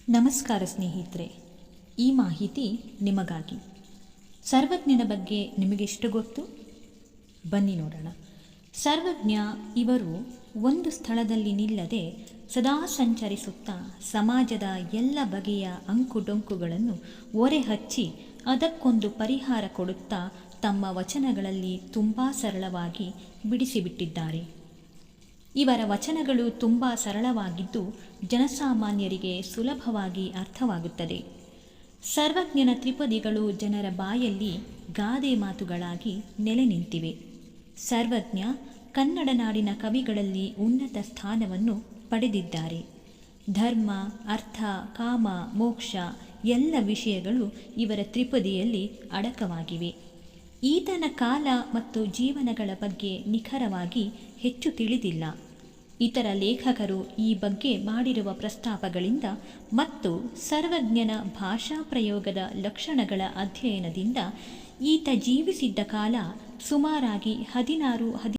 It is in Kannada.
ನಮಸ್ಕಾರ ಸ್ನೇಹಿತರೆ, ಈ ಮಾಹಿತಿ ನಿಮಗಾಗಿ. ಸರ್ವಜ್ಞನ ಬಗ್ಗೆ ನಿಮಗೆಷ್ಟು ಗೊತ್ತು? ಬನ್ನಿ ನೋಡೋಣ. ಸರ್ವಜ್ಞ ಇವರು ಒಂದು ಸ್ಥಳದಲ್ಲಿ ನಿಲ್ಲದೆ ಸದಾ ಸಂಚರಿಸುತ್ತಾ ಸಮಾಜದ ಎಲ್ಲ ಬಗೆಯ ಅಂಕುಡೊಂಕುಗಳನ್ನು ಒರೆಹಚ್ಚಿ ಅದಕ್ಕೊಂದು ಪರಿಹಾರ ಕೊಡುತ್ತಾ ತಮ್ಮ ವಚನಗಳಲ್ಲಿ ತುಂಬ ಸರಳವಾಗಿ ಬಿಡಿಸಿಬಿಟ್ಟಿದ್ದಾರೆ. ಇವರ ವಚನಗಳು ತುಂಬ ಸರಳವಾಗಿದ್ದು ಜನಸಾಮಾನ್ಯರಿಗೆ ಸುಲಭವಾಗಿ ಅರ್ಥವಾಗುತ್ತದೆ. ಸರ್ವಜ್ಞನ ತ್ರಿಪದಿಗಳು ಜನರ ಬಾಯಲ್ಲಿ ಗಾದೆ ಮಾತುಗಳಾಗಿ ನೆಲೆ ನಿಂತಿವೆ. ಸರ್ವಜ್ಞ ಕನ್ನಡ ನಾಡಿನ ಕವಿಗಳಲ್ಲಿ ಉನ್ನತ ಸ್ಥಾನವನ್ನು ಪಡೆದಿದ್ದಾರೆ. ಧರ್ಮ, ಅರ್ಥ, ಕಾಮ, ಮೋಕ್ಷ ಎಲ್ಲ ವಿಷಯಗಳು ಇವರ ತ್ರಿಪದಿಯಲ್ಲಿ ಅಡಕವಾಗಿವೆ. ಈತನ ಕಾಲ ಮತ್ತು ಜೀವನಗಳ ಬಗ್ಗೆ ನಿಖರವಾಗಿ ಹೆಚ್ಚು ತಿಳಿದಿಲ್ಲ. ಇತರ ಲೇಖಕರು ಈ ಬಗ್ಗೆ ಮಾಡಿರುವ ಪ್ರಸ್ತಾಪಗಳಿಂದ ಮತ್ತು ಸರ್ವಜ್ಞನ ಭಾಷಾ ಪ್ರಯೋಗದ ಲಕ್ಷಣಗಳ ಅಧ್ಯಯನದಿಂದ ಈತ ಜೀವಿಸಿದ್ದ ಕಾಲ ಸುಮಾರಾಗಿ 16